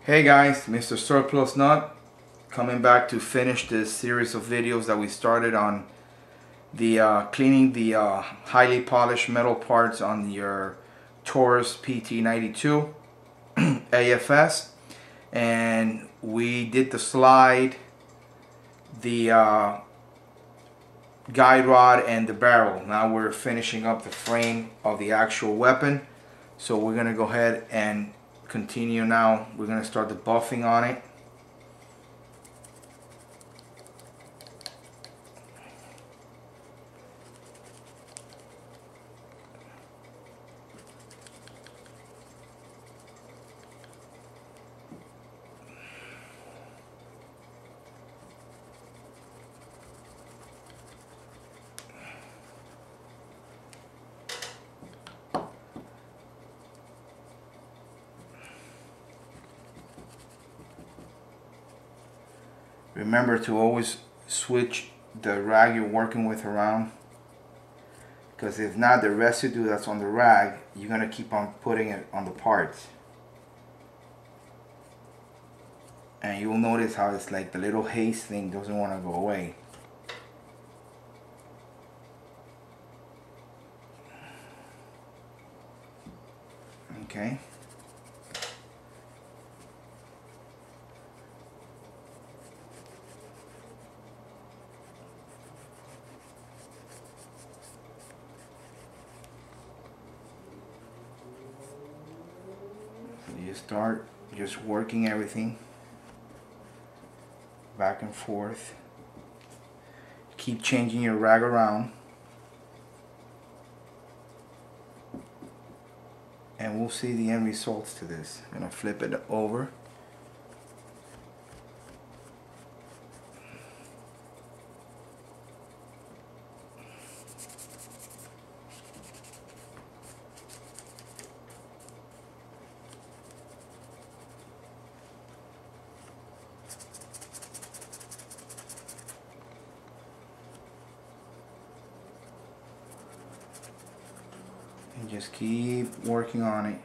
Hey guys, Mr. Surplus Nut coming back to finish this series of videos that we started on the cleaning the highly polished metal parts on your Taurus pt-92 AFS, and we did the slide, the guide rod, and the barrel. Now we're finishing up the frame of the actual weapon, so we're gonna go ahead and continue now. We're going to start the buffing on it. Remember to always switch the rag you're working with around, because if not, the residue that's on the rag, you're going to keep on putting it on the parts. And you'll notice how it's like the little haze thing doesn't want to go away. Okay. You start just working everything back and forth. Keep changing your rag around, and we'll see the end results to this. I'm gonna flip it over. And just keep working on it.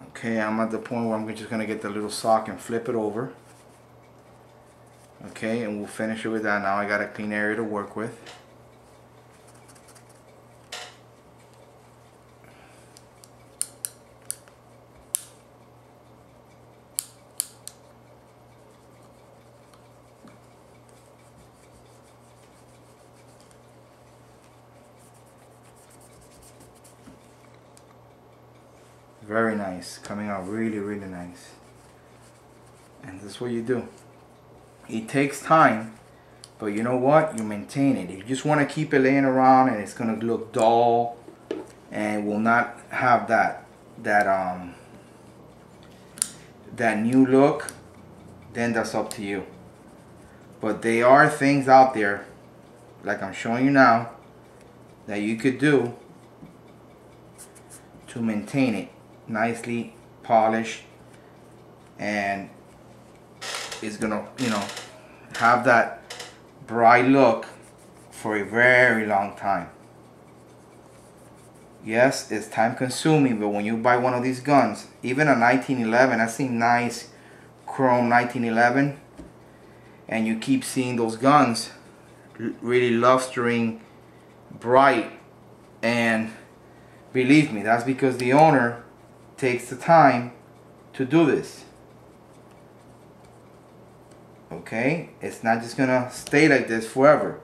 Okay, I'm at the point where I'm just going to get the little sock and flip it over. Okay, and we'll finish it with that. Now I got a clean area to work with. Very nice, coming out really nice. And this is what you do. It takes time, but you know what? You maintain it. If you just want to keep it laying around and it's gonna look dull and will not have that new look, then that's up to you. But there are things out there, like I'm showing you now, that you could do to maintain it nicely polished, and it's gonna, you know, have that bright look for a very long time. Yes, it's time consuming, but when you buy one of these guns, even a 1911, I've seen nice chrome 1911, and you keep seeing those guns really lustering bright, and believe me, that's because the owner takes the time to do this. Okay, it's not just gonna stay like this forever.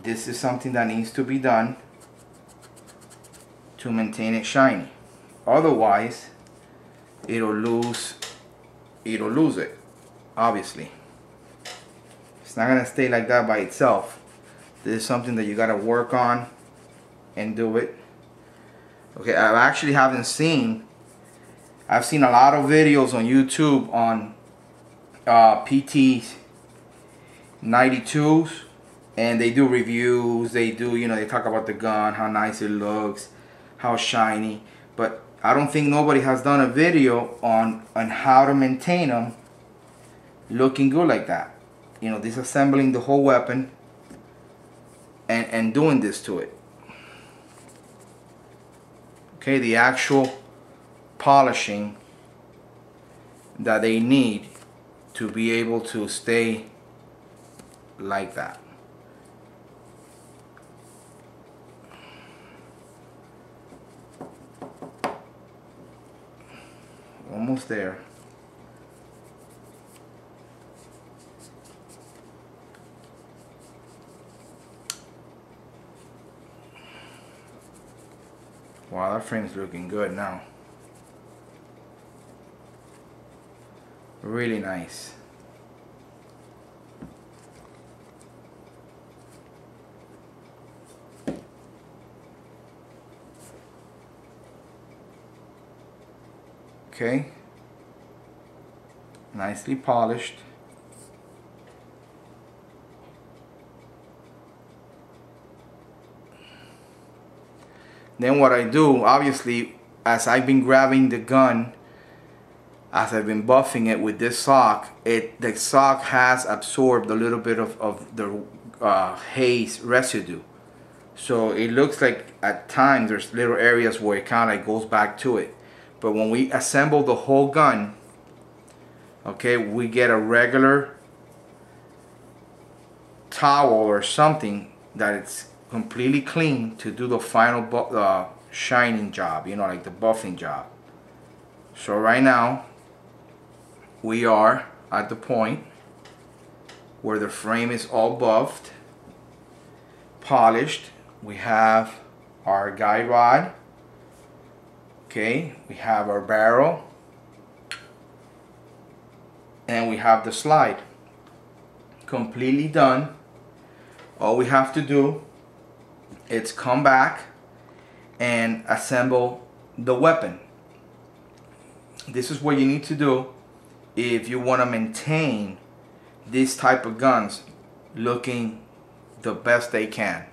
This is something that needs to be done to maintain it shiny. Otherwise, it'll lose it, obviously. It's not gonna stay like that by itself. This is something that you gotta work on and do it. Okay, I've seen a lot of videos on YouTube on pt-92s, and they do reviews, they do, you know, they talk about the gun, how nice it looks, how shiny, but I don't think nobody has done a video on how to maintain them looking good like that. You know, disassembling the whole weapon and doing this to it. Okay, the actual polishing that they need to be able to stay like that. Almost there. Wow, that frame's looking good now. Really nice. Okay. Nicely polished. Then what I do, obviously, as I've been grabbing the gun, as I've been buffing it with this sock, the sock has absorbed a little bit of the haze residue. So it looks like at times there's little areas where it kind of like goes back to it. But when we assemble the whole gun, okay, we get a regular towel or something that it's completely clean to do the final shining job, you know, like the buffing job. So right now we are at the point where the frame is all buffed, polished. We have our guide rod, okay, we have our barrel, and we have the slide completely done. All we have to do is come back and assemble the weapon. This is what you need to do if you want to maintain this type of guns looking the best they can.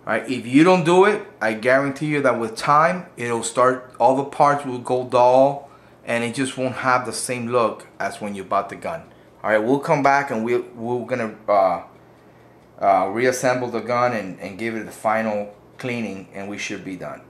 Alright, if you don't do it, I guarantee you that with time it'll start, all the parts will go dull and it just won't have the same look as when you bought the gun. Alright, we'll come back and we're gonna reassemble the gun and give it the final cleaning, and we should be done.